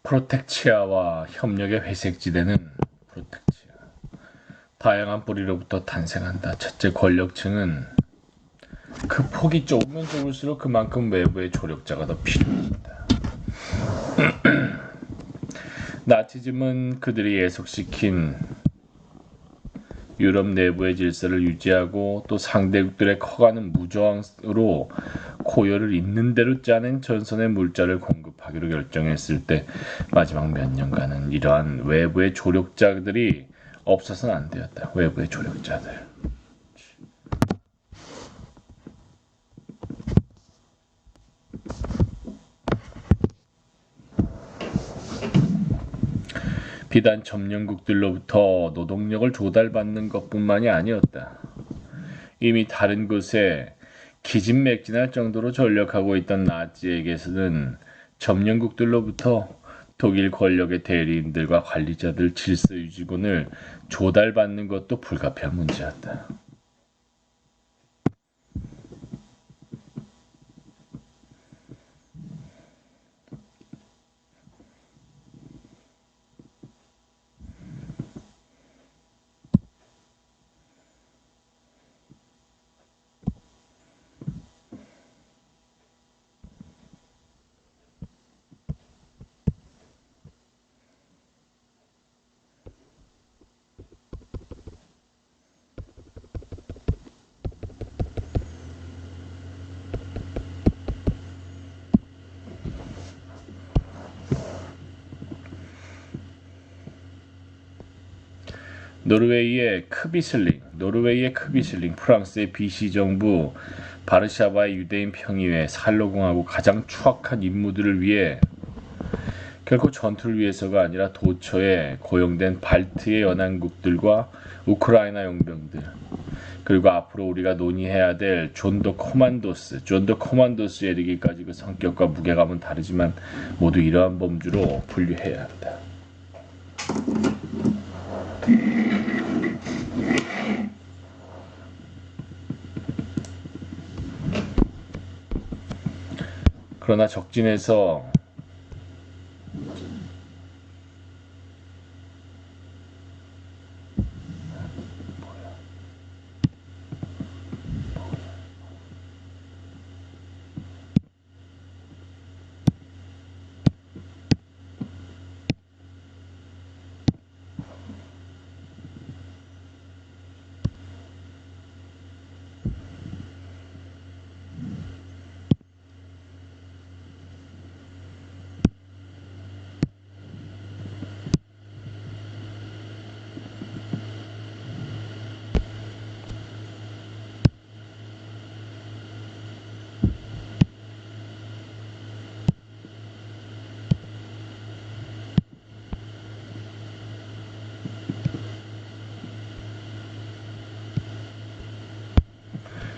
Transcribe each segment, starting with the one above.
프로텍치아와 협력의 회색지대는 프로텍치아. 다양한 뿌리로부터 탄생한다. 첫째, 권력층은 그 폭이 좁으면 좁을수록 그만큼 외부의 조력자가 더 필요해진다. 나치즘은 그들이 예속시킨 유럽 내부의 질서를 유지하고 또 상대국들의 커가는 무저항으로 고열을 있는 대로 짜낸 전선의 물자를 공급하기로 결정했을 때 마지막 몇 년간은 이러한 외부의 조력자들이 없어서는 안 되었다. 외부의 조력자들. 비단 점령국들로부터 노동력을 조달받는 것뿐만이 아니었다. 이미 다른 곳에 기진맥진할 정도로 전력하고 있던 나치에게서는 점령국들로부터 독일 권력의 대리인들과 관리자들 질서유지군을 조달받는 것도 불가피한 문제였다. 노르웨이의 크비슬링, 프랑스의 비시 정부, 바르샤바의 유대인 평의회, 살로공화국 가장 추악한 임무들을 위해 결코 전투를 위해서가 아니라 도처에 고용된 발트의 연안국들과 우크라이나 용병들, 그리고 앞으로 우리가 논의해야 될 존 더 코만도스에 이르기까지 그 성격과 무게감은 다르지만 모두 이러한 범주로 분류해야 한다.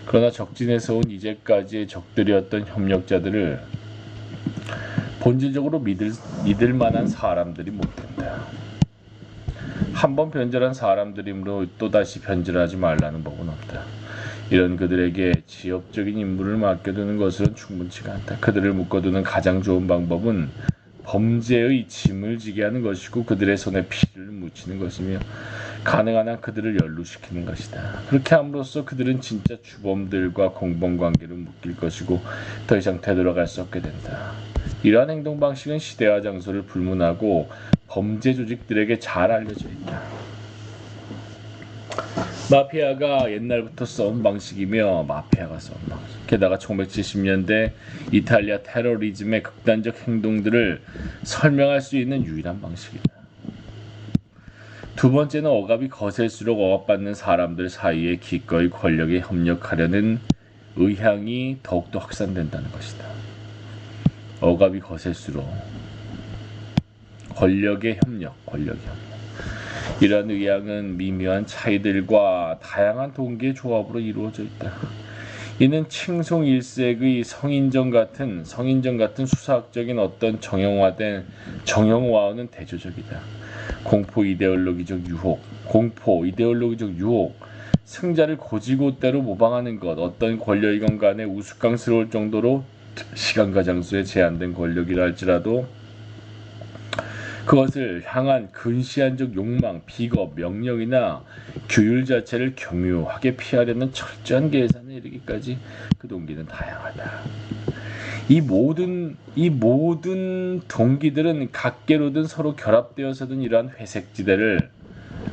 그러나 적진에서 온 이제까지의 적들이었던 협력자들을 본질적으로 믿을 만한 사람들이 못 된다. 한번 변절한 사람들이므로 또다시 변절하지 말라는 법은 없다. 이런 그들에게 지역적인 임무를 맡겨두는 것은 충분치가 않다. 그들을 묶어두는 가장 좋은 방법은 범죄의 짐을 지게 하는 것이고 그들의 손에 피를 묻히는 것이며 가능한 한 그들을 연루시키는 것이다. 그렇게 함으로써 그들은 진짜 주범들과 공범관계로 묶일 것이고 더 이상 되돌아갈 수 없게 된다. 이러한 행동 방식은 시대와 장소를 불문하고 범죄 조직들에게 잘 알려져 있다. 마피아가 옛날부터 써온 방식이며 게다가 1970년대 이탈리아 테러리즘의 극단적 행동들을 설명할 수 있는 유일한 방식이다. 두 번째는 억압이 거셀수록 억압받는 사람들 사이에 기꺼이 권력에 협력하려는 의향이 더욱더 확산된다는 것이다. 억압이 거셀수록 권력의 협력. 이러한 의향은 미묘한 차이들과 다양한 동기의 조합으로 이루어져 있다. 이는 칭송 일색의 성인정 같은 수사학적인 어떤 정형화와는 대조적이다. 공포 이데올로기적 유혹, 승자를 고지고대로 모방하는 것, 어떤 권력이건 간에 우스꽝스러울 정도로 시간과 장소에 제한된 권력이라 할지라도 그것을 향한 근시안적 욕망, 비겁, 명령이나 규율 자체를 교묘하게 피하려는 철저한 계산에 이르기까지 그 동기는 다양하다. 이 모든 동기들은 각계로든 서로 결합되어서든 이러한 회색지대를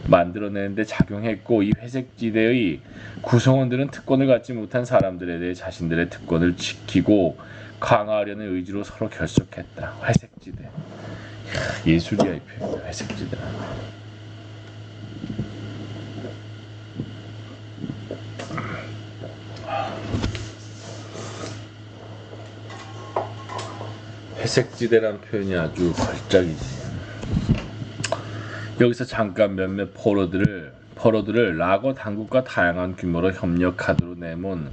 만들어내는데 작용했고, 이 회색지대의 구성원들은 특권을 갖지 못한 사람들에 대해 자신들의 특권을 지키고 강화하려는 의지로 서로 결속했다. 회색지대. 예술이야, 이 표현. 회색지대. 회색지대란 표현이 아주 걸작이지. 여기서 잠깐 몇몇 포로들을 라거 당국과 다양한 규모로 협력하도록 내몬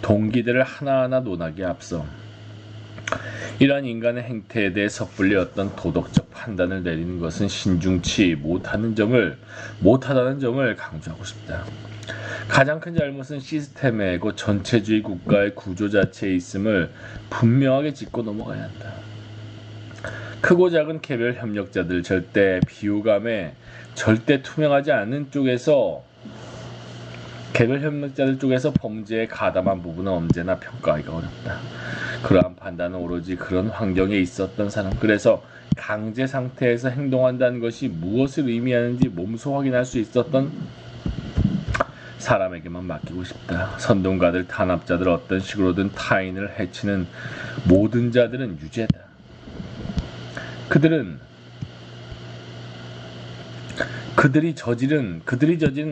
동기들을 하나하나 논하기에 앞서 이러한 인간의 행태에 대해 섣불리 어떤 도덕적 판단을 내리는 것은 신중치 못하다는 점을 강조하고 싶다. 가장 큰 잘못은 시스템의 곧 전체주의 국가의 구조 자체에 있음을 분명하게 짚고 넘어가야 한다. 크고 작은 개별 협력자들, 절대 비호감에 절대 투명하지 않은 쪽에서 개별 협력자들 쪽에서 범죄에 가담한 부분은 언제나 평가하기가 어렵다. 그러한 판단은 오로지 그런 환경에 있었던 사람, 그래서 강제 상태에서 행동한다는 것이 무엇을 의미하는지 몸소 확인할 수 있었던 사람에게만 맡기고 싶다. 선동가들, 탄압자들, 어떤 식으로든 타인을 해치는 모든 자들은 유죄다. 그들이 저지른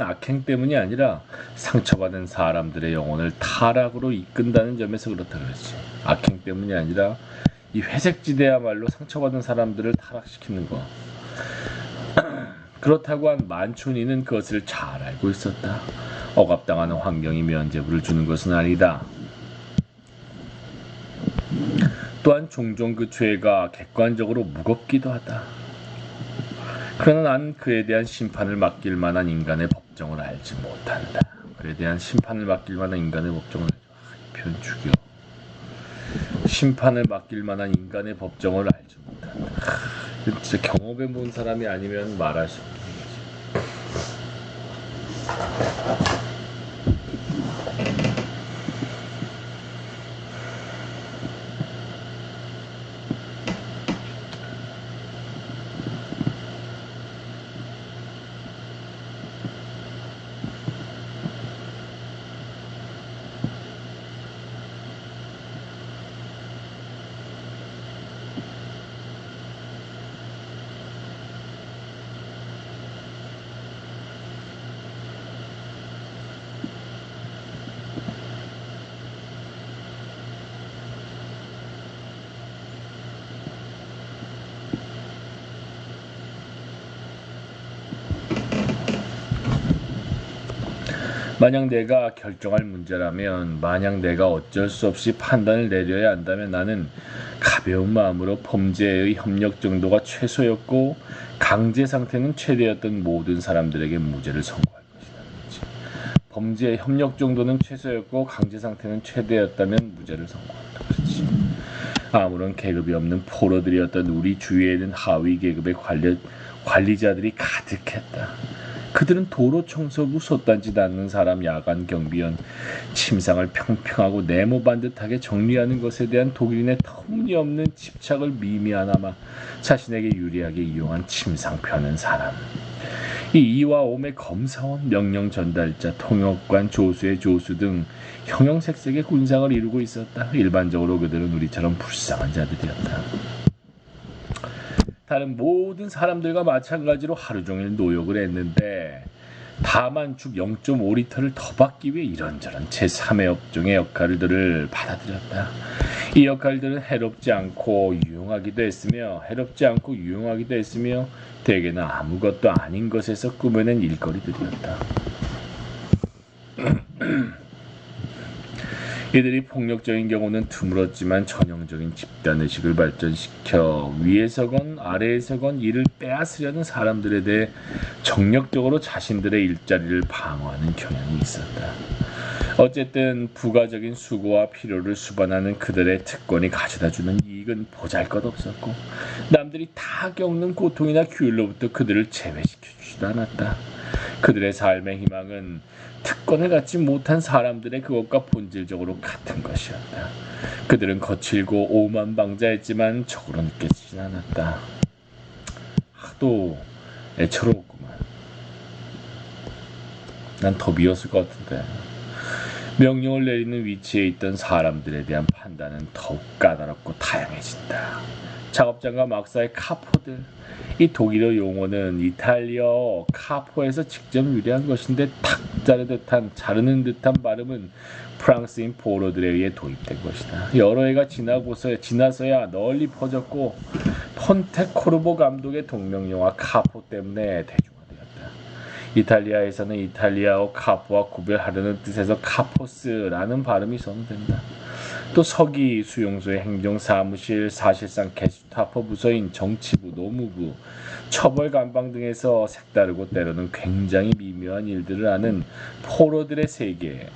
악행 때문이 아니라 상처받은 사람들의 영혼을 타락으로 이끈다는 점에서 그렇다 그랬지. 악행 때문이 아니라 이 회색지대야말로 상처받은 사람들을 타락시키는 거. 그렇다고 한 만촌이는 그것을 잘 알고 있었다. 억압당하는 환경이 면죄부를 주는 것은 아니다. 또한 종종 그 죄가 객관적으로 무겁기도 하다. 그러나 난 그에 대한 심판을 맡길 만한 인간의 법정을 알지 못한다. 그에 대한 심판을 맡길 만한 인간의 법정을 표현 죽여. 심판을 맡길 만한 인간의 법정을 알지 못한다. 진짜 경험해 본 사람이 아니면 말할 수 없는 얘기지. 만약 내가 결정할 문제라면, 만약 내가 어쩔 수 없이 판단을 내려야 한다면 나는 가벼운 마음으로 범죄의 협력 정도가 최소였고 강제 상태는 최대였던 모든 사람들에게 무죄를 선고할 것이다. 범죄의 협력 정도는 최소였고 강제 상태는 최대였다면 무죄를 선고한다. 그렇지. 아무런 계급이 없는 포로들이었던 우리 주위에는 하위 계급의 관리자들이 가득했다. 그들은 도로 청소부, 솥단지 닦는 사람, 야간 경비원, 침상을 평평하고 네모 반듯하게 정리하는 것에 대한 독일인의 터무니없는 집착을 미미하나마 자신에게 유리하게 이용한 침상 펴는 사람, 이 이와 옴의 검사원, 명령 전달자, 통역관, 조수의 조수 등 형형색색의 군상을 이루고 있었다. 일반적으로 그들은 우리처럼 불쌍한 자들이었다. 다른 모든 사람들과 마찬가지로 하루 종일 노역을 했는데 다만 죽 0.5리터를 더 받기 위해 이런저런 제3의 업종의 역할들을 받아들였다. 이 역할들은 해롭지 않고 유용하기도 했으며 대개는 아무것도 아닌 것에서 꾸며낸 일거리들이었다. 이들이 폭력적인 경우는 드물었지만 전형적인 집단의식을 발전시켜 위에서건 아래에서건 이를 빼앗으려는 사람들에 대해 정력적으로 자신들의 일자리를 방어하는 경향이 있었다. 어쨌든 부가적인 수고와 필요를 수반하는 그들의 특권이 가져다주는 이익은 보잘것없었고 남들이 다 겪는 고통이나 규율로부터 그들을 제외시켜주지도 않았다. 그들의 삶의 희망은 특권을 갖지 못한 사람들의 그것과 본질적으로 같은 것이었다. 그들은 거칠고 오만방자했지만 적으로 느껴지진 않았다. 하도 애처로웠구만. 난 더 미웠을 것 같은데. 명령을 내리는 위치에 있던 사람들에 대한 판단은 더욱 까다롭고 다양해진다. 작업장과 막사의 카포들. 이 독일어 용어는 이탈리아어 카포에서 직접 유래한 것인데 탁 자르는 듯한 발음은 프랑스인 포로들에 의해 도입된 것이다. 여러 해가 지나서야 널리 퍼졌고 폰테코르보 감독의 동명영화 카포 때문에 대중화되었다. 이탈리아에서는 이탈리아어 카포와 구별하려는 뜻에서 카포스라는 발음이 선호된다. 또 서기 수용소의 행정사무실, 사실상 게슈타포 부서인 정치부, 노무부, 처벌감방 등에서 색다르고 때로는 굉장히 미묘한 일들을 하는 포로들의 세계.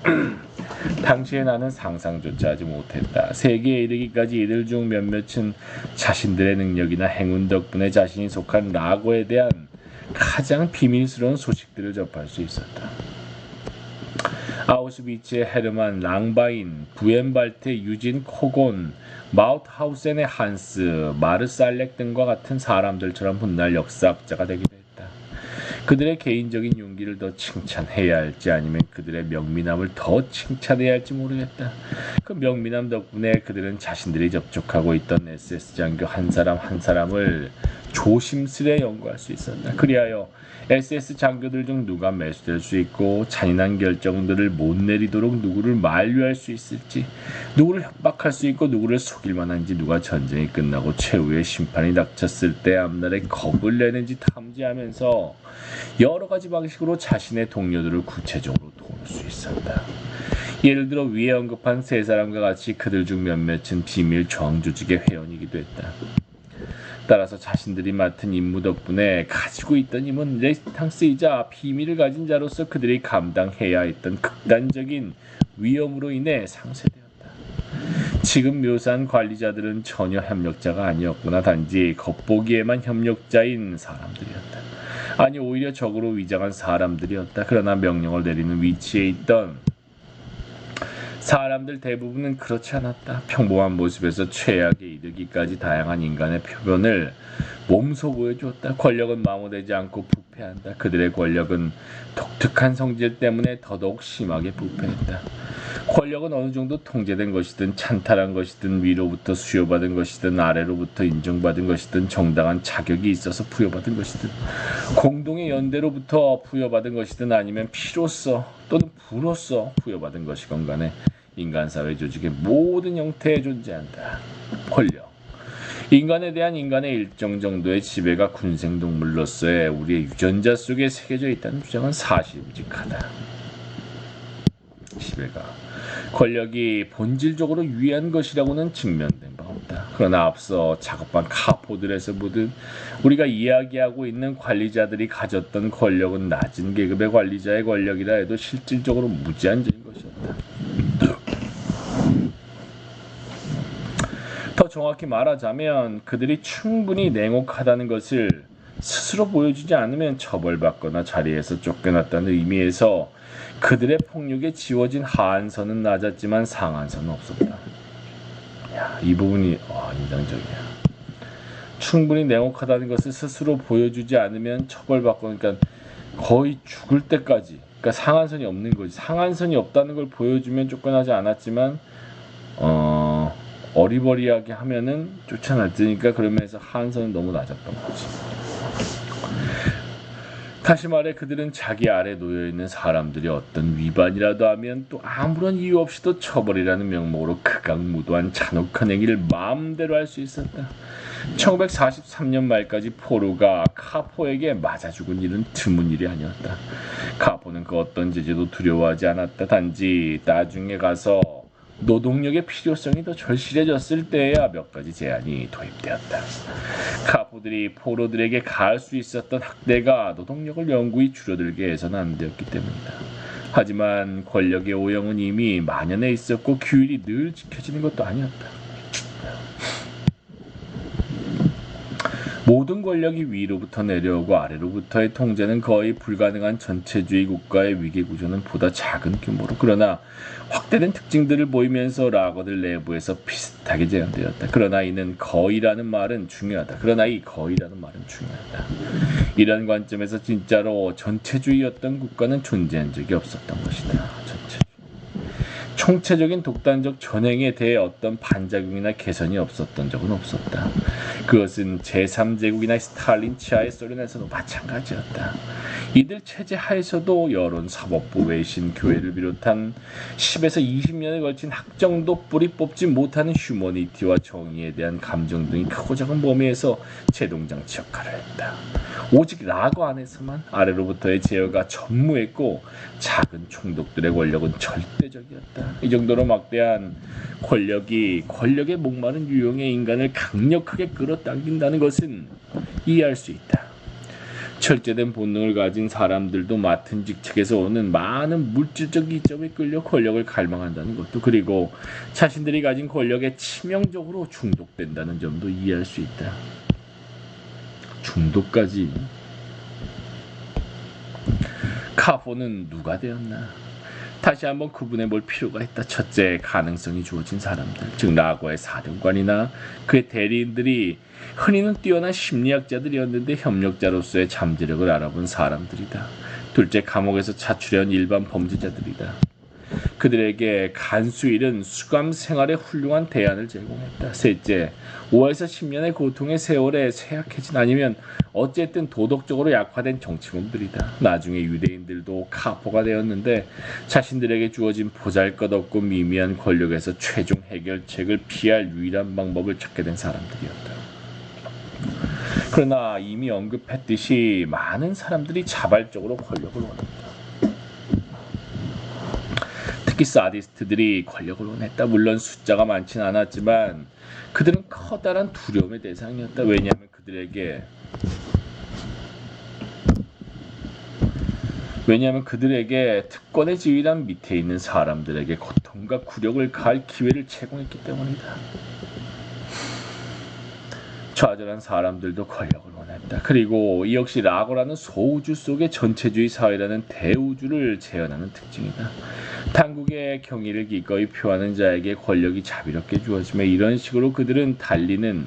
당시에 나는 상상조차 하지 못했다. 세계에 이르기까지 이들 중 몇몇은 자신들의 능력이나 행운 덕분에 자신이 속한 라고에 대한 가장 비밀스러운 소식들을 접할 수 있었다. 아우슈비츠의 헤르만 랑바인, 부엔발트의 유진 코곤, 마우트하우센의 한스, 마르살렉 등과 같은 사람들처럼 훗날 역사학자가 되기도 했다. 그들의 개인적인 용기를 더 칭찬해야 할지 아니면 그들의 명민함을 더 칭찬해야 할지 모르겠다. 그 명민함 덕분에 그들은 자신들이 접촉하고 있던 SS 장교 한 사람 한 사람을 조심스레 연구할 수 있었다. 그리하여 SS 장교들 중 누가 매수될 수 있고 잔인한 결정들을 못 내리도록 누구를 만류할 수 있을지, 누구를 협박할 수 있고 누구를 속일 만한지, 누가 전쟁이 끝나고 최후의 심판이 닥쳤을 때 앞날에 겁을 내는지 탐지하면서 여러 가지 방식으로 자신의 동료들을 구체적으로 도울 수 있었다. 예를 들어 위에 언급한 세 사람과 같이 그들 중 몇몇은 비밀 저항 조직의 회원이기도 했다. 따라서 자신들이 맡은 임무 덕분에 가지고 있던 힘은 레지스탕스이자 비밀을 가진 자로서 그들이 감당해야 했던 극단적인 위험으로 인해 상쇄되었다. 지금 묘사한 관리자들은 전혀 협력자가 아니었구나. 단지 겉보기에만 협력자인 사람들이었다. 아니 오히려 적으로 위장한 사람들이었다. 그러나 명령을 내리는 위치에 있던 사람들 대부분은 그렇지 않았다. 평범한 모습에서 최악에 이르기까지 다양한 인간의 표변을 몸소 보여주었다. 권력은 마모되지 않고 부패한다. 그들의 권력은 독특한 성질 때문에 더더욱 심하게 부패했다. 권력은 어느 정도 통제된 것이든 찬탈한 것이든 위로부터 수요받은 것이든 아래로부터 인정받은 것이든 정당한 자격이 있어서 부여받은 것이든 공동의 연대로부터 부여받은 것이든 아니면 피로써 또는 부로써 부여받은 것이건 간에 인간사회 조직의 모든 형태에 존재한다. 권력. 인간에 대한 인간의 일정 정도의 지배가 군생동물로서의 우리의 유전자 속에 새겨져 있다는 주장은 사실직하다. 지배가 권력이 본질적으로 유의한 것이라고는 증명된 바 없다. 그러나 앞서 작업한 카포들에서 보듯 우리가 이야기하고 있는 관리자들이 가졌던 권력은 낮은 계급의 관리자의 권력이라 해도 실질적으로 무제한적인 것이었다. 더 정확히 말하자면 그들이 충분히 냉혹하다는 것을 스스로 보여주지 않으면 처벌받거나 자리에서 쫓겨났다는 의미에서 그들의 폭력에 지워진 하한선은 낮았지만 상한선은 없었다. 야, 이 부분이 인상적이야. 충분히 냉혹하다는 것을 스스로 보여주지 않으면 처벌받고, 그러니까 거의 죽을 때까지, 그러니까 상한선이 없는 거지. 상한선이 없다는 걸 보여주면 쫓겨나지 않았지만 어리버리하게 하면은 쫓아났으니까 그러면서 하한선은 너무 낮았던 거지. 다시 말해 그들은 자기 아래 놓여있는 사람들이 어떤 위반이라도 하면 또 아무런 이유 없이도 처벌이라는 명목으로 극악무도한 잔혹한 행위를 마음대로 할 수 있었다. 1943년 말까지 포로가 카포에게 맞아 죽은 일은 드문 일이 아니었다. 카포는 그 어떤 제재도 두려워하지 않았다. 단지 나중에 가서 노동력의 필요성이 더 절실해졌을 때에야 몇 가지 제한이 도입되었다. 카포들이 포로들에게 가할 수 있었던 학대가 노동력을 영구히 줄어들게 해서는 안 되었기 때문이다. 하지만 권력의 오형은 이미 만연해 있었고 규율이 늘 지켜지는 것도 아니었다. 모든 권력이 위로부터 내려오고 아래로부터의 통제는 거의 불가능한 전체주의 국가의 위계구조는 보다 작은 규모로 그러나 확대된 특징들을 보이면서 락어들 내부에서 비슷하게 재현되었다. 그러나 이는 거의라는 말은 중요하다. 이런 관점에서 진짜로 전체주의였던 국가는 존재한 적이 없었던 것이다. 총체적인 독단적 전횡에 대해 어떤 반작용이나 개선이 없었던 적은 없었다. 그것은 제3제국이나 스탈린 치하의 소련에서도 마찬가지였다. 이들 체제 하에서도 여론, 사법부, 외신, 교회를 비롯한 10에서 20년에 걸친 학정도 뿌리 뽑지 못하는 휴머니티와 정의에 대한 감정 등이 크고 작은 범위에서 제동장치 역할을 했다. 오직 락어 안에서만 아래로부터의 제어가 전무했고 작은 총독들의 권력은 절대적이었다. 이 정도로 막대한 권력에 목마른 유형의 인간을 강력하게 끌어당긴다는 것은 이해할 수 있다. 철제된 본능을 가진 사람들도 맡은 직책에서 오는 많은 물질적 이점에 끌려 권력을 갈망한다는 것도 그리고 자신들이 가진 권력에 치명적으로 중독된다는 점도 이해할 수 있다. 중독까지. 카포는 누가 되었나? 다시 한번 구분해 볼 필요가 있다. 첫째, 가능성이 주어진 사람들, 즉 락어의 사령관이나 그의 대리인들이 흔히는 뛰어난 심리학자들이었는데 협력자로서의 잠재력을 알아본 사람들이다. 둘째, 감옥에서 자출해온 일반 범죄자들이다. 그들에게 간수 잃은 수감 생활에 훌륭한 대안을 제공했다. 셋째, 5에서 10년의 고통의 세월에 쇠약해진 아니면 어쨌든 도덕적으로 약화된 정치범들이다. 나중에 유대인들도 카포가 되었는데 자신들에게 주어진 보잘것없고 미미한 권력에서 최종 해결책을 피할 유일한 방법을 찾게 된 사람들이었다. 그러나 이미 언급했듯이 많은 사람들이 자발적으로 권력을 원한다. 특히 사디스트들이 권력을 원했다. 물론 숫자가 많지는 않았지만 그들은 커다란 두려움의 대상이었다. 왜냐하면 그들에게 특권의 지위란 밑에 있는 사람들에게 고통과 굴욕을 가할 기회를 제공했기 때문이다. 좌절한 사람들도 권력을 원했다. 그리고 이 역시 락어라는 소우주 속의 전체주의 사회라는 대우주를 재현하는 특징이다. 당국의 경의를 기꺼이 표하는 자에게 권력이 자비롭게 주어지며 이런 식으로 그들은 달리는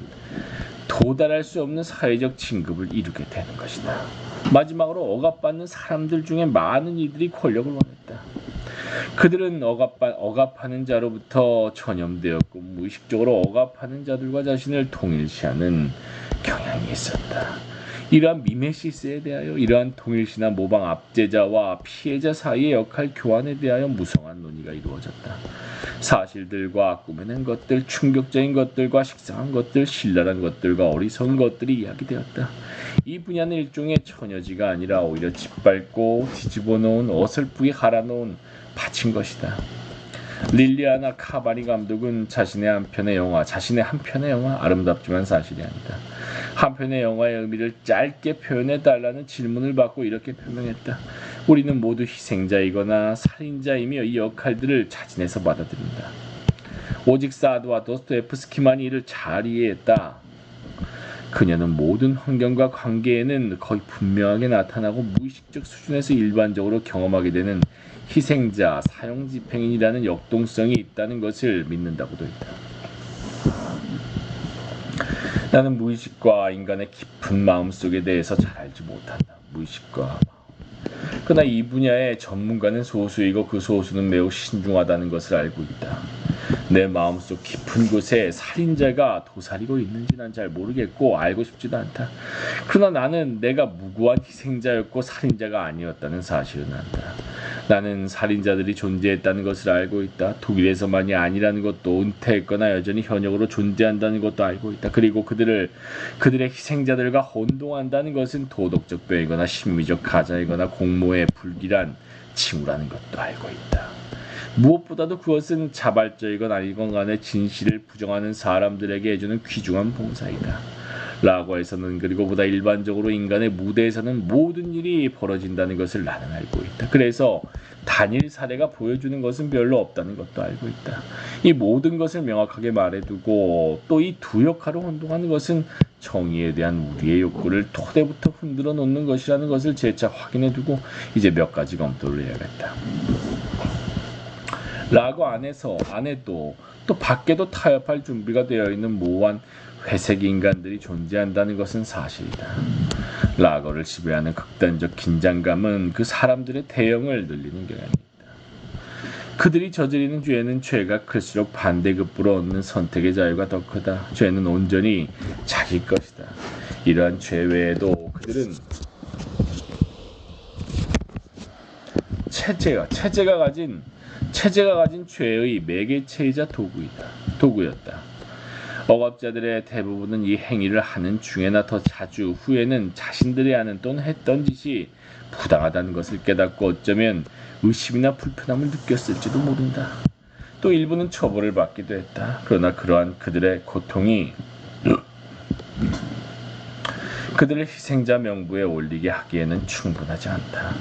도달할 수 없는 사회적 진급을 이루게 되는 것이다. 마지막으로 억압받는 사람들 중에 많은 이들이 권력을 원했다. 그들은 억압하는 자로부터 전염되었고 무의식적으로 억압하는 자들과 자신을 동일시하는 경향이 있었다. 이러한 미메시스에 대하여 이러한 동일시나 모방 압제자와 피해자 사이의 역할 교환에 대하여 무성한 논의가 이루어졌다. 사실들과 꾸며낸 것들, 충격적인 것들과 식상한 것들, 신랄한 것들과 어리석은 것들이 이야기되었다. 이 분야는 일종의 처녀지가 아니라 오히려 짓밟고 뒤집어놓은 어설프게 갈아놓은 바친 것이다. 릴리아나 카바니 감독은 자신의 한 편의 영화, 아름답지만 사실이 아니다. 한 편의 영화의 의미를 짧게 표현해달라는 질문을 받고 이렇게 표명했다. 우리는 모두 희생자이거나 살인자이며 이 역할들을 자진해서 받아들인다. 오직 사드와 도스토옙스키만이 이를 잘 이해했다. 그녀는 모든 환경과 관계에는 거의 분명하게 나타나고 무의식적 수준에서 일반적으로 경험하게 되는 희생자, 사형집행인이라는 역동성이 있다는 것을 믿는다고도 했다. 나는 무의식과 인간의 깊은 마음속에 대해서 잘 알지 못한다. 무의식과 마음. 그러나 이 분야의 전문가는 소수이고 그 소수는 매우 신중하다는 것을 알고 있다. 내 마음속 깊은 곳에 살인자가 도사리고 있는지 난 잘 모르겠고 알고 싶지도 않다. 그러나 나는 내가 무고한 희생자였고 살인자가 아니었다는 사실은 안다. 나는 살인자들이 존재했다는 것을 알고 있다. 독일에서만이 아니라는 것도 은퇴했거나 여전히 현역으로 존재한다는 것도 알고 있다. 그리고 그들의 희생자들과 혼동한다는 것은 도덕적 뼈이거나 심미적 가짜이거나 공모의 불길한 징후라는 것도 알고 있다. 무엇보다도 그것은 자발적이건 아니건 간에 진실을 부정하는 사람들에게 해주는 귀중한 봉사이다. 라고에서는 그리고 보다 일반적으로 인간의 무대에서는 모든 일이 벌어진다는 것을 나는 알고 있다. 그래서 단일 사례가 보여주는 것은 별로 없다는 것도 알고 있다. 이 모든 것을 명확하게 말해두고 또 이 두 역할을 혼동하는 것은 정의에 대한 우리의 욕구를 토대부터 흔들어 놓는 것이라는 것을 재차 확인해두고 이제 몇 가지 검토를 해야겠다. 라고 안에도 또 밖에도 타협할 준비가 되어 있는 모호한 회색 인간들이 존재한다는 것은 사실이다. 라거를 지배하는 극단적 긴장감은 그 사람들의 대형을 늘리는 경향이 있다. 그들이 저지르는 죄가 클수록 반대급부로 얻는 선택의 자유가 더 크다. 죄는 온전히 자기 것이다. 이러한 죄 외에도 그들은 체제가 가진 죄의 매개체이자 도구였다. 억압자들의 대부분은 이 행위를 하는 중에나 더 자주 후에는 자신들이 하는 또는 했던 짓이 부당하다는 것을 깨닫고 어쩌면 의심이나 불편함을 느꼈을지도 모른다. 또 일부는 처벌을 받기도 했다. 그러나 그러한 그들의 고통이 그들을 희생자 명부에 올리게 하기에는 충분하지 않다.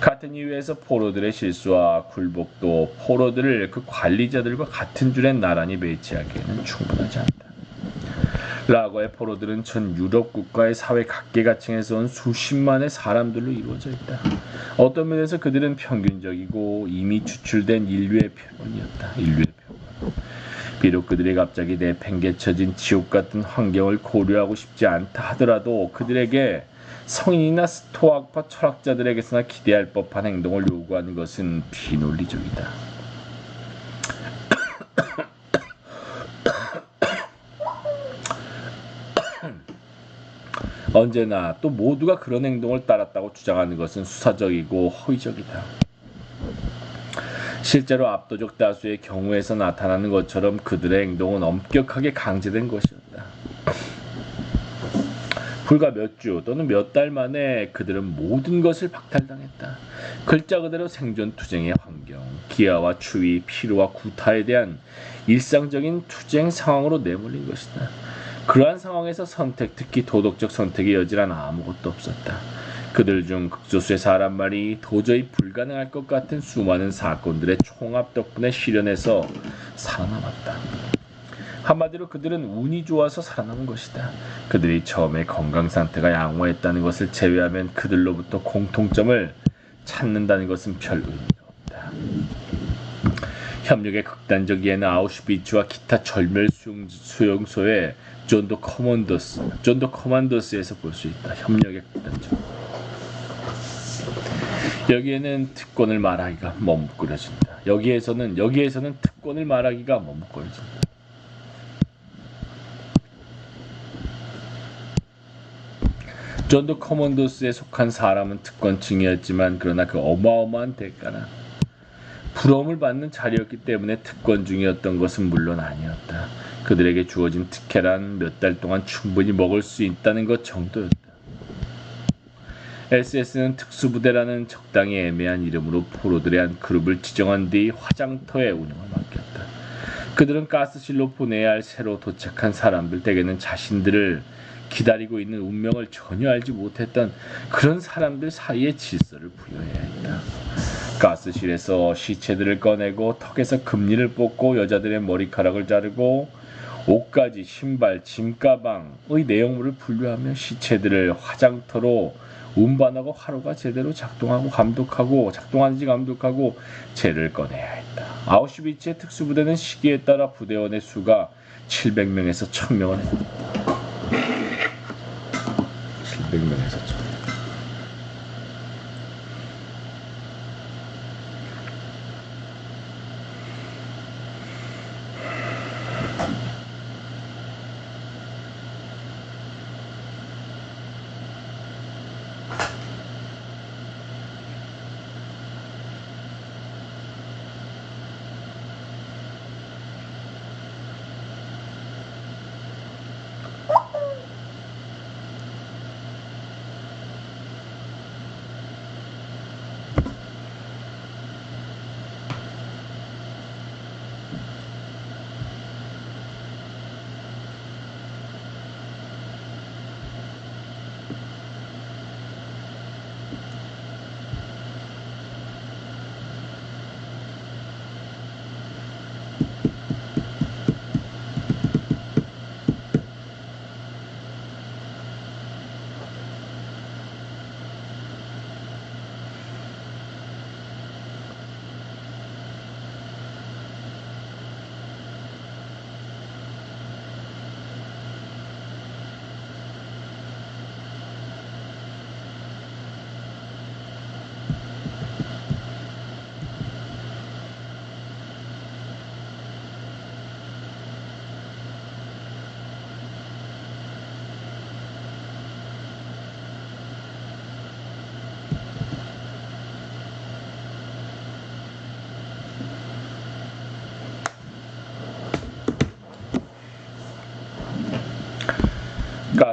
같은 이유에서 포로들의 실수와 굴복도 포로들을 그 관리자들과 같은 줄에 나란히 배치하기에는 충분하지 않다. 라거의 포로들은 전 유럽 국가의 사회 각계각층에서 온 수십만의 사람들로 이루어져 있다. 어떤 면에서 그들은 평균적이고 이미 추출된 인류의 표본이었다. 비록 그들이 갑자기 내팽개쳐진 지옥 같은 환경을 고려하고 싶지 않다 하더라도 그들에게 성인이나 스토아파 철학자들에게서나 기대할 법한 행동을 요구하는 것은 비논리적이다. 언제나 또 모두가 그런 행동을 따랐다고 주장하는 것은 수사적이고 허위적이다. 실제로 압도적 다수의 경우에서 나타나는 것처럼 그들의 행동은 엄격하게 강제된 것이었다. 불과 몇 주 또는 몇 달 만에 그들은 모든 것을 박탈당했다. 글자 그대로 생존투쟁의 환경, 기아와 추위, 피로와 구타에 대한 일상적인 투쟁 상황으로 내몰린 것이다. 그러한 상황에서 특히 도덕적 선택의 여지란 아무것도 없었다. 그들 중 극소수의 사람 말이 도저히 불가능할 것 같은 수많은 사건들의 총합 덕분에 실현해서 살아남았다. 한마디로 그들은 운이 좋아서 살아남은 것이다. 그들이 처음에 건강 상태가 양호했다는 것을 제외하면 그들로부터 공통점을 찾는다는 것은 별 의미가 없다. 협력의 극단적 예는 아우슈비츠와 기타 절멸 수용소의 존 더 커만더스에서 볼 수 있다. 협력의 극단적. 여기에는 특권을 말하기가 머뭇거려진다. 여기에서는 특권을 말하기가 머뭇거려진다. 존 더 커먼더스에 속한 사람은 특권층이었지만 그러나 그 어마어마한 대가나 부러움을 받는 자리였기 때문에 특권 중이었던 것은 물론 아니었다. 그들에게 주어진 특혜란 몇 달 동안 충분히 먹을 수 있다는 것 정도였다. SS는 특수부대라는 적당히 애매한 이름으로 포로들의 한 그룹을 지정한 뒤 화장터의 운영을 맡겼다. 그들은 가스실로 보내야 할 새로 도착한 사람들, 대개는 자신들을 기다리고 있는 운명을 전혀 알지 못했던 그런 사람들 사이에 질서를 부여해야 했다. 가스실에서 시체들을 꺼내고 턱에서 금리를 뽑고 여자들의 머리카락을 자르고 옷가지, 신발, 짐가방의 내용물을 분류하며 시체들을 화장터로 운반하고 하루가 제대로 작동하는지 감독하고 죄를 꺼내야 했다. 아우슈비츠의 특수부대는 시기에 따라 부대원의 수가 700명에서 1000명을 했다. 700명에서 1000명.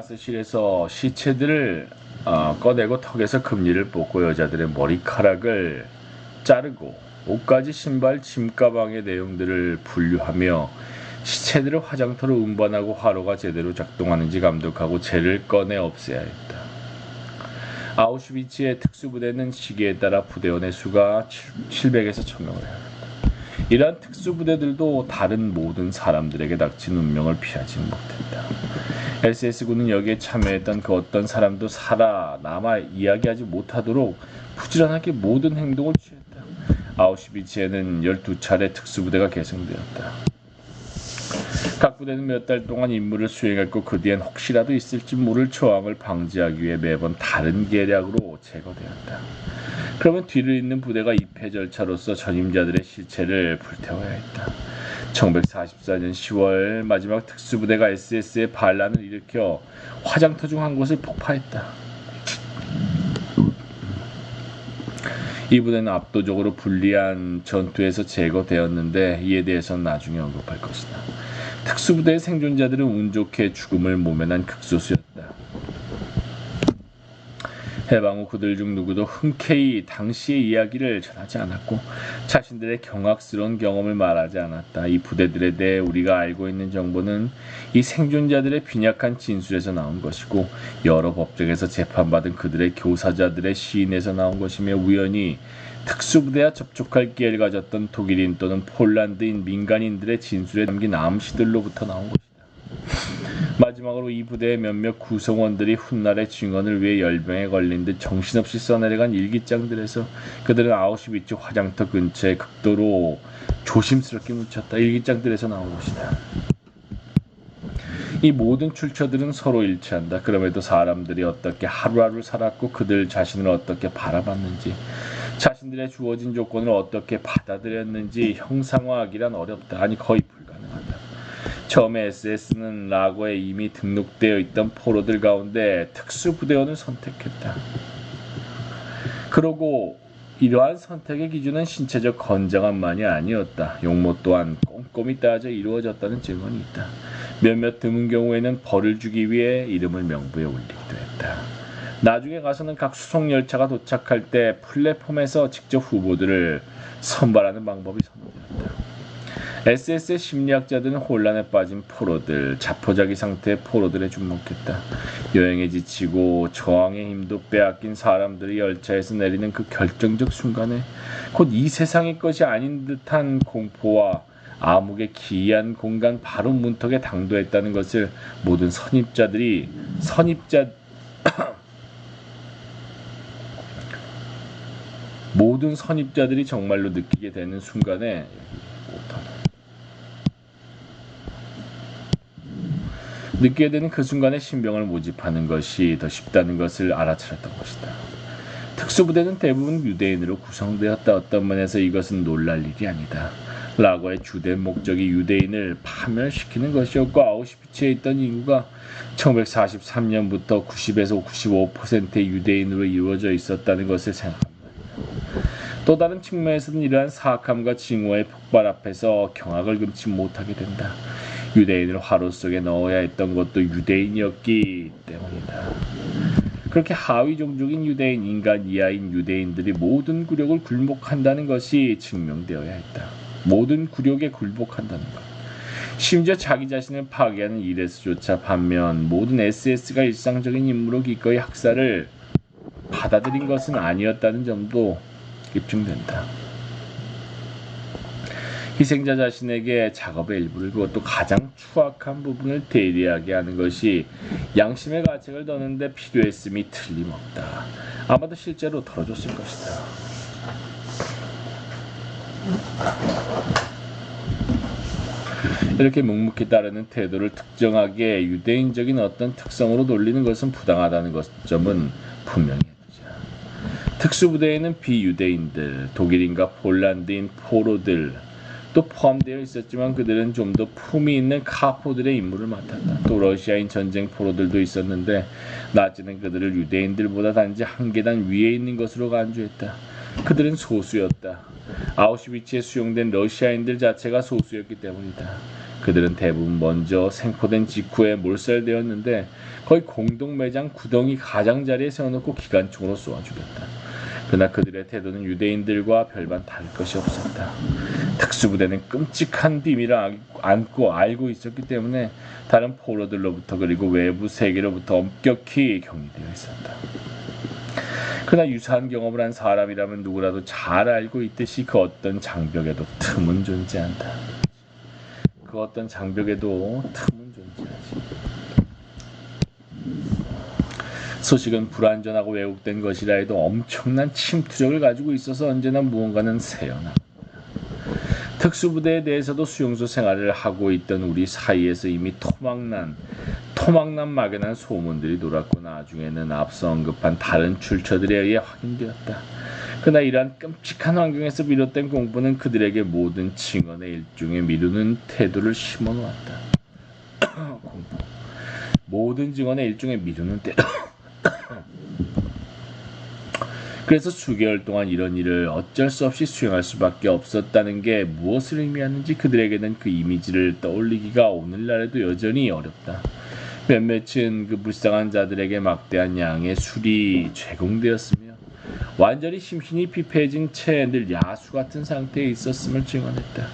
가스실에서 시체들을 꺼내고 턱에서 금리를 뽑고 여자들의 머리카락을 자르고 옷가지, 신발, 짐가방의 내용들을 분류하며 시체들을 화장터로 운반하고 화로가 제대로 작동하는지 감독하고 재를 꺼내 없애야 했다. 아우슈비츠의 특수부대는 시기에 따라 부대원의 수가 700에서 1000명을 해야 했다. 이러한 특수부대들도 다른 모든 사람들에게 닥친 운명을 피하지 못했다. SS군은 여기에 참여했던 그 어떤 사람도 살아남아 이야기하지 못하도록 부지런하게 모든 행동을 취했다. 아우슈비츠에는 12차례 특수부대가 개성되었다. 각 부대는 몇 달 동안 임무를 수행했고 그 뒤엔 혹시라도 있을지 모를 저항을 방지하기 위해 매번 다른 계략으로 제거되었다. 그러면 뒤를 잇는 부대가 입회 절차로서 전임자들의 시체를 불태워야 했다. 1944년 10월 마지막 특수부대가 SS의 반란을 일으켜 화장터 중 한 곳을 폭파했다. 이 부대는 압도적으로 불리한 전투에서 제거되었는데 이에 대해서는 나중에 언급할 것이다. 특수부대의 생존자들은 운 좋게 죽음을 모면한 극소수였다. 해방 후 그들 중 누구도 흔쾌히 당시의 이야기를 전하지 않았고 자신들의 경악스러운 경험을 말하지 않았다. 이 부대들에 대해 우리가 알고 있는 정보는 이 생존자들의 빈약한 진술에서 나온 것이고 여러 법정에서 재판받은 그들의 교사자들의 시인에서 나온 것이며 우연히 특수부대와 접촉할 기회를 가졌던 독일인 또는 폴란드인 민간인들의 진술에 담긴 암시들로부터 나온 것이다. 마지막으로 이 부대의 몇몇 구성원들이 훗날의 증언을 위해 열병에 걸린 듯 정신없이 써내려간 일기장들에서 그들은 아우슈비츠 화장터 근처에 극도로 조심스럽게 묻혔다. 일기장들에서 나온 것이다. 이 모든 출처들은 서로 일치한다. 그럼에도 사람들이 어떻게 하루하루 살았고 그들 자신을 어떻게 바라봤는지 자신들의 주어진 조건을 어떻게 받아들였는지 형상화하기란 어렵다. 아니 거의 불가능하다. 처음에 SS는 라고에 이미 등록되어 있던 포로들 가운데 특수부대원을 선택했다. 그러고 이러한 선택의 기준은 신체적 건장함만이 아니었다. 용모 또한 꼼꼼히 따져 이루어졌다는 증언이 있다. 몇몇 드문 경우에는 벌을 주기 위해 이름을 명부에 올리기도 했다. 나중에 가서는 각 수송열차가 도착할 때 플랫폼에서 직접 후보들을 선발하는 방법이 선호되었다. SS의 심리학자들은 혼란에 빠진 포로들, 자포자기 상태의 포로들에 주목했다. 여행에 지치고 저항의 힘도 빼앗긴 사람들이 열차에서 내리는 그 결정적 순간에 곧 이 세상의 것이 아닌 듯한 공포와 암흑의 기이한 공간 바로 문턱에 당도했다는 것을 모든 모든 선입자들이 정말로 느끼게 되는 순간에 느끼게 되는 그 순간에 신병을 모집하는 것이 더 쉽다는 것을 알아차렸던 것이다. 특수부대는 대부분 유대인으로 구성되었다. 어떤 면에서 이것은 놀랄 일이 아니다. 라고의 주된 목적이 유대인을 파멸시키는 것이었고 아우슈비츠에 있던 인구가 1943년부터 90에서 95%의 유대인으로 이루어져 있었다는 것을 생각합니다. 또 다른 측면에서는 이러한 사악함과 징후의 폭발 앞에서 경악을 금치 못하게 된다. 유대인을 화로 속에 넣어야 했던 것도 유대인이었기 때문이다. 그렇게 하위 종족인 유대인, 인간 이하인 유대인들이 모든 굴욕을 굴복한다는 것이 증명되어야 했다. 모든 굴욕에 굴복한다는 것. 심지어 자기 자신을 파괴하는 일에서조차 반면 모든 SS가 일상적인 임무로 기꺼이 학살을 받아들인 것은 아니었다는 점도 입증된다. 희생자 자신에게 작업의 일부를 그것도 가장 추악한 부분을 대리하게 하는 것이 양심의 가책을 더는데 필요했음이 틀림없다. 아마도 실제로 덜어줬을 것이다. 이렇게 묵묵히 따르는 태도를 특정하게 유대인적인 어떤 특성으로 돌리는 것은 부당하다는 점은 분명히 해두자. 특수부대에는 비유대인들, 독일인과 폴란드인 포로들 또 포함되어 있었지만 그들은 좀 더 품이 있는 카포들의 임무를 맡았다. 또 러시아인 전쟁 포로들도 있었는데 나치는 그들을 유대인들보다 단지 한 계단 위에 있는 것으로 간주했다. 그들은 소수였다. 아우슈비츠에 수용된 러시아인들 자체가 소수였기 때문이다. 그들은 대부분 먼저 생포된 직후에 몰살되었는데 거의 공동 매장 구덩이 가장자리에 세워놓고 기관총으로 쏘아 죽였다. 그러나 그들의 태도는 유대인들과 별반 다를 것이 없었다. 특수부대는 끔찍한 비밀을 알고 있었기 때문에 다른 포로들로부터 그리고 외부 세계로부터 엄격히 격리되어 있었다. 그러나 유사한 경험을 한 사람이라면 누구라도 잘 알고 있듯이 그 어떤 장벽에도 틈은 존재한다. 그 어떤 장벽에도 틈은 존재하지. 소식은 불완전하고 왜곡된 것이라 해도 엄청난 침투력을 가지고 있어서 언제나 무언가는 새어나간다. 특수부대에 대해서도 수용소 생활을 하고 있던 우리 사이에서 이미 토막난 막연한 소문들이 돌았고 나중에는 앞서 언급한 다른 출처들에 의해 확인되었다. 그러나 이러한 끔찍한 환경에서 비롯된 공부는 그들에게 모든 증언의 일종의 미루는 태도를 심어놓았다. 공부. 모든 증언의 일종의 미루는 태도. 그래서 수개월 동안 이런 일을 어쩔 수 없이 수행할 수밖에 없었다는 게 무엇을 의미하는지 그들에게는 그 이미지를 떠올리기가 오늘날에도 여전히 어렵다. 몇몇은 그 불쌍한 자들에게 막대한 양의 술이 제공되었으며 완전히 심신이 피폐해진 채 늘 야수 같은 상태에 있었음을 증언했다.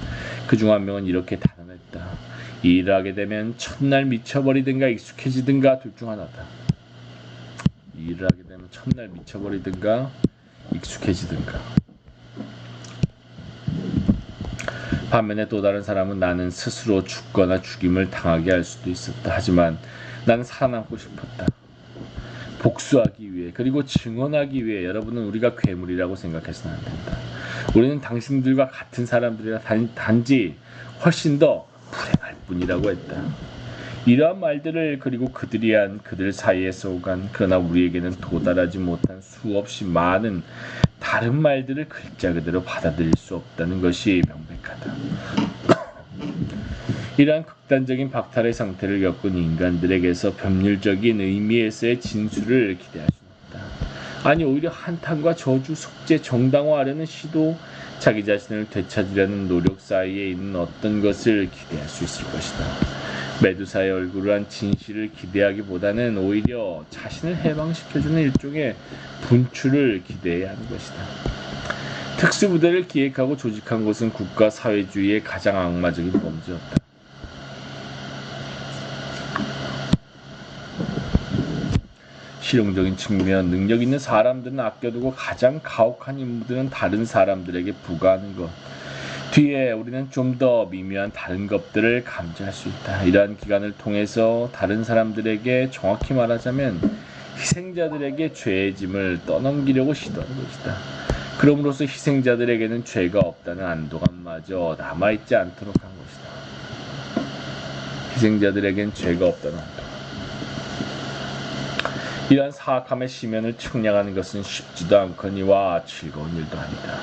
그중 한 명은 이렇게 단언했다. 이 일을 하게 되면 첫날 미쳐버리든가 익숙해지든가 둘 중 하나다. 이 일을 하게 되면 첫날 미쳐버리든가 익숙해지든가. 반면에 또 다른 사람은 나는 스스로 죽거나 죽임을 당하게 할 수도 있었다. 하지만 나는 살아남고 싶었다. 복수하기 위해 그리고 증언하기 위해. 여러분은 우리가 괴물이라고 생각해서는 안 된다. 우리는 당신들과 같은 사람들이라 단지 훨씬 더 불행할 뿐이라고 했다. 이러한 말들을 그리고 그들이 한 그들 사이에서 오간 그러나 우리에게는 도달하지 못한 수없이 많은 다른 말들을 글자 그대로 받아들일 수 없다는 것이 명백하다. 이러한 극단적인 박탈의 상태를 겪은 인간들에게서 법률적인 의미에서의 진술을 기대할 수는 없다. 아니 오히려 한탄과 저주, 속죄, 정당화하려는 시도, 자기 자신을 되찾으려는 노력 사이에 있는 어떤 것을 기대할 수 있을 것이다. 메두사의 얼굴을 한 진실을 기대하기보다는 오히려 자신을 해방시켜주는 일종의 분출을 기대해야 하는 것이다. 특수부대를 기획하고 조직한 것은 국가 사회주의의 가장 악마적인 범죄였다. 실용적인 측면, 능력 있는 사람들은 아껴두고 가장 가혹한 임무들은 다른 사람들에게 부과하는 것. 뒤에 우리는 좀 더 미묘한 다른 것들을 감지할 수 있다. 이러한 기간을 통해서 다른 사람들에게, 정확히 말하자면 희생자들에게 죄의 짐을 떠넘기려고 시도하는 것이다. 그럼으로써 희생자들에게는 죄가 없다는 안도감마저 남아있지 않도록 한 것이다. 희생자들에겐 죄가 없다는 안도감. 이러한 사악함의 심연을 측량하는 것은 쉽지도 않거니와 즐거운 일도 아니다.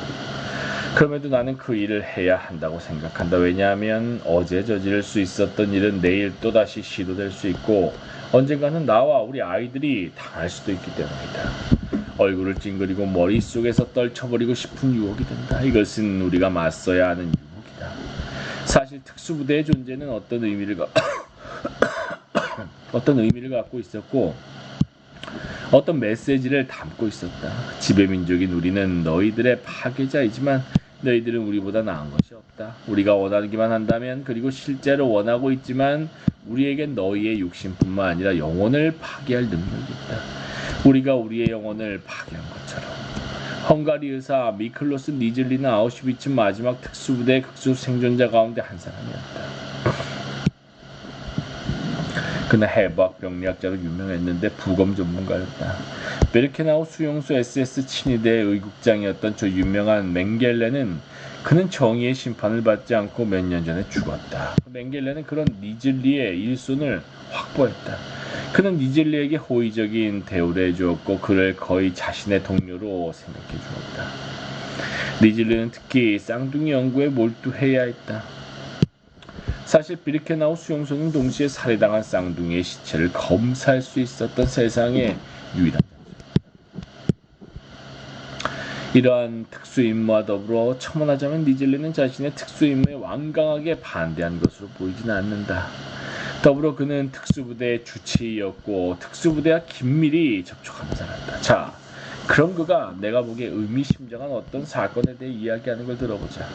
그럼에도 나는 그 일을 해야 한다고 생각한다. 왜냐하면 어제 저지를 수 있었던 일은 내일 또다시 시도될 수 있고 언젠가는 나와 우리 아이들이 당할 수도 있기 때문이다. 얼굴을 찡그리고 머릿속에서 떨쳐버리고 싶은 유혹이 된다. 이것은 우리가 맞서야 하는 유혹이다. 사실 특수부대의 존재는 어떤 의미를 갖고 있었고 어떤 메시지를 담고 있었다. 지배민족인 우리는 너희들의 파괴자이지만 너희들은 우리보다 나은 것이 없다. 우리가 원하기만 한다면, 그리고 실제로 원하고 있지만 우리에겐 너희의 육신뿐만 아니라 영혼을 파괴할 능력이 있다. 우리가 우리의 영혼을 파괴한 것처럼. 헝가리 의사 미클로스 니즐리는 아우슈비츠 마지막 특수부대의 극소 생존자 가운데 한 사람이었다. 그는 해부학 병리학자로 유명했는데 부검 전문가였다. 베르케나우 수용소 SS 친위대의 의국장이었던 저 유명한 맹겔레는 그는 정의의 심판을 받지 않고 몇 년 전에 죽었다. 맹겔레는 그런 니즐리의 일손을 확보했다. 그는 니즐리에게 호의적인 대우를 해주었고 그를 거의 자신의 동료로 생각해 주었다. 니즐리는 특히 쌍둥이 연구에 몰두해야 했다. 사실 비르케나우 수용소는 동시에 살해당한 쌍둥이의 시체를 검사할 수 있었던 세상의 유일한 장소였다. 이러한 특수임무와 더불어 첨언하자면 니젤레는 자신의 특수임무에 완강하게 반대한 것으로 보이지는 않는다. 더불어 그는 특수부대의 주치의였고 특수부대와 긴밀히 접촉하며 살았다. 자, 그럼 그가 내가 보기에 의미심장한 어떤 사건에 대해 이야기하는 걸 들어보자.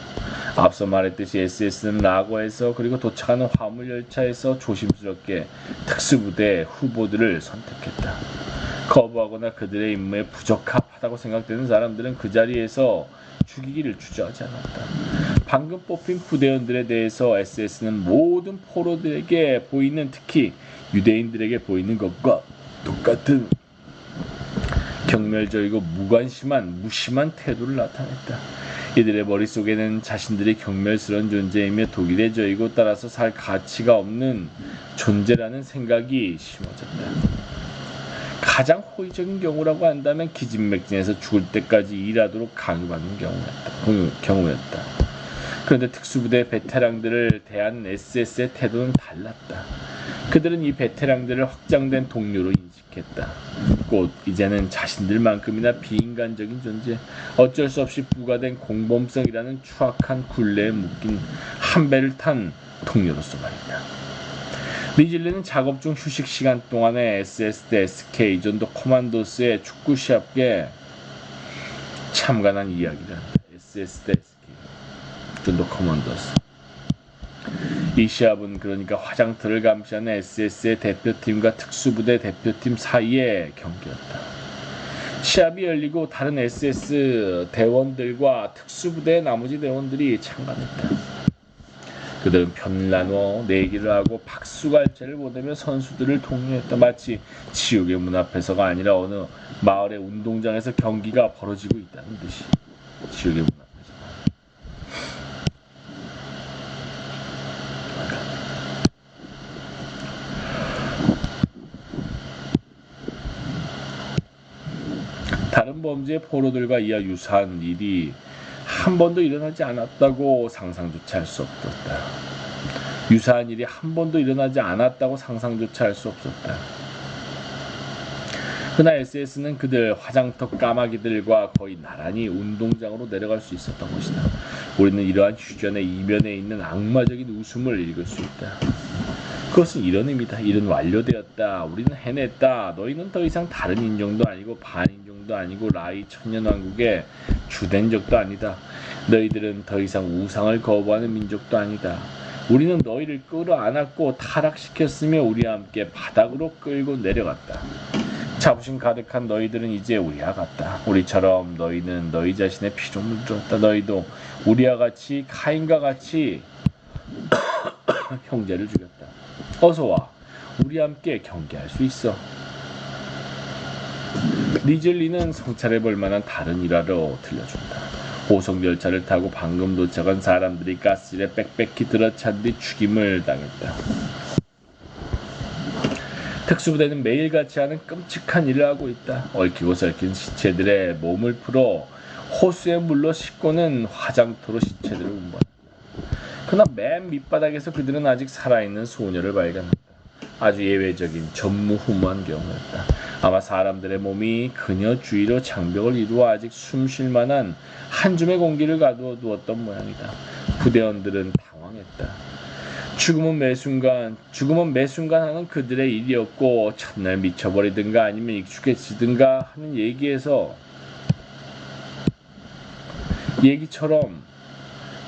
앞서 말했듯이 SS는 라고에서 그리고 도착하는 화물열차에서 조심스럽게 특수부대 후보들을 선택했다. 거부하거나 그들의 임무에 부적합하다고 생각되는 사람들은 그 자리에서 죽이기를 주저하지 않았다. 방금 뽑힌 부대원들에 대해서 SS는 모든 포로들에게 보이는, 특히 유대인들에게 보이는 것과 똑같은 경멸적이고 무심한 태도를 나타냈다. 이들의 머릿속에는 자신들이 경멸스러운 존재이며 독일의 저이고 따라서 살 가치가 없는 존재라는 생각이 심어졌다. 가장 호의적인 경우라고 한다면 기진맥진해서 죽을 때까지 일하도록 강요받는 경우였다. 그런데 특수부대 베테랑들을 대한 SS의 태도는 달랐다. 그들은 이 베테랑들을 확장된 동료로 인식했다. 곧 이제는 자신들만큼이나 비인간적인 존재, 어쩔 수 없이 부과된 공범성이라는 추악한 굴레에 묶인 한 배를 탄 동료로서 말이다. 니질레는 작업 중 휴식 시간 동안에 SS 대 SK 존도 코만도스의 축구 시합에 참관한 이야기를 한다. SS 대 SK 존도 코만도스. 이 시합은 그러니까 화장터를 감시하는 SS의 대표팀과 특수부대 대표팀 사이의 경기였다. 시합이 열리고 다른 SS 대원들과 특수부대의 나머지 대원들이 참관했다. 그들은 편을 나누어 내기를 하고 박수갈채를 보내며 선수들을 독려했다. 마치 지옥의 문 앞에서가 아니라 어느 마을의 운동장에서 경기가 벌어지고 있다는 듯이. 지옥의 문 앞에서. 다른 범죄의 포로들과 이와 유사한 일이 한 번도 일어나지 않았다고 상상조차 할 수 없었다. 유사한 일이 한 번도 일어나지 않았다고 상상조차 할 수 없었다. 그러나 SS는 그들 화장터 까마귀들과 거의 나란히 운동장으로 내려갈 수 있었던 것이다. 우리는 이러한 휴전의 이면에 있는 악마적인 웃음을 읽을 수 있다. 그것은 이런 의미다. 일은 완료되었다. 우리는 해냈다. 너희는 더 이상 다른 인종도 아니고 반인종도 아니고 라이 천년왕국의 주된 적도 아니다. 너희들은 더 이상 우상을 거부하는 민족도 아니다. 우리는 너희를 끌어안았고 타락시켰으며 우리와 함께 바닥으로 끌고 내려갔다. 자부심 가득한 너희들은 이제 우리와 같다. 우리처럼 너희는 너희 자신의 피로 물들었다. 너희도 우리와 같이 카인과 같이 형제를 죽였다. 어서와. 우리와 함께 경계할 수 있어. 니젤리는 성찰해볼 만한 다른 일화로 들려준다. 호송열차를 타고 방금 도착한 사람들이 가스실에 빽빽히 들어찬 뒤 죽임을 당했다. 특수부대는 매일같이 하는 끔찍한 일을 하고 있다. 얽히고 설킨 시체들의 몸을 풀어 호수에 물로 싣고는 화장터로 시체들을 운반한다. 그러나 맨 밑바닥에서 그들은 아직 살아있는 소녀를 발견한다. 아주 예외적인 전무후무한 경우였다. 아마 사람들의 몸이 그녀 주위로 장벽을 이루어 아직 숨쉴 만한 한 줌의 공기를 가두어 두었던 모양이다. 부대원들은 당황했다. 죽음은 매 순간 하는 그들의 일이었고 첫날 미쳐버리든가 아니면 익숙해지든가 하는 얘기처럼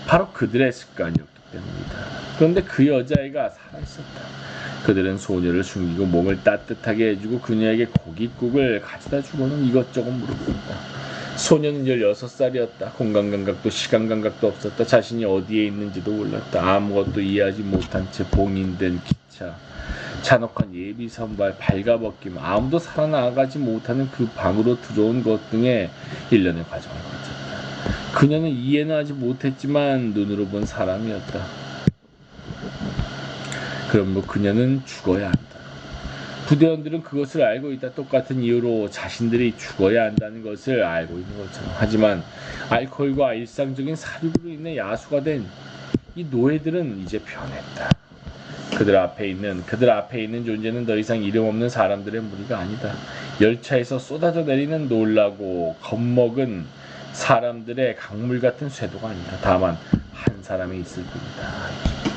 바로 그들의 습관이었기 때문이다. 그런데 그 여자아이가 살아있었다. 그들은 소녀를 숨기고 몸을 따뜻하게 해주고 그녀에게 고깃국을 가져다 주고는 이것저것 물어봤다. 소녀는 16살이었다. 공간감각도 시간감각도 없었다. 자신이 어디에 있는지도 몰랐다. 아무것도 이해하지 못한 채 봉인된 기차, 잔혹한 예비선발, 발가벗김, 아무도 살아나가지 못하는 그 방으로 들어온 것 등의 일련의 과정을 거쳤다. 그녀는 이해는 하지 못했지만 눈으로 본 사람이었다. 그러므로 그녀는 죽어야 한다. 부대원들은 그것을 알고 있다. 똑같은 이유로 자신들이 죽어야 한다는 것을 알고 있는 것처럼. 하지만 알코올과 일상적인 사륙으로 인해 야수가 된 이 노예들은 이제 변했다. 그들 앞에 있는 존재는 더 이상 이름 없는 사람들의 무리가 아니다. 열차에서 쏟아져 내리는 놀라고 겁먹은 사람들의 강물 같은 쇄도가 아니다. 다만 한 사람이 있을 뿐이다.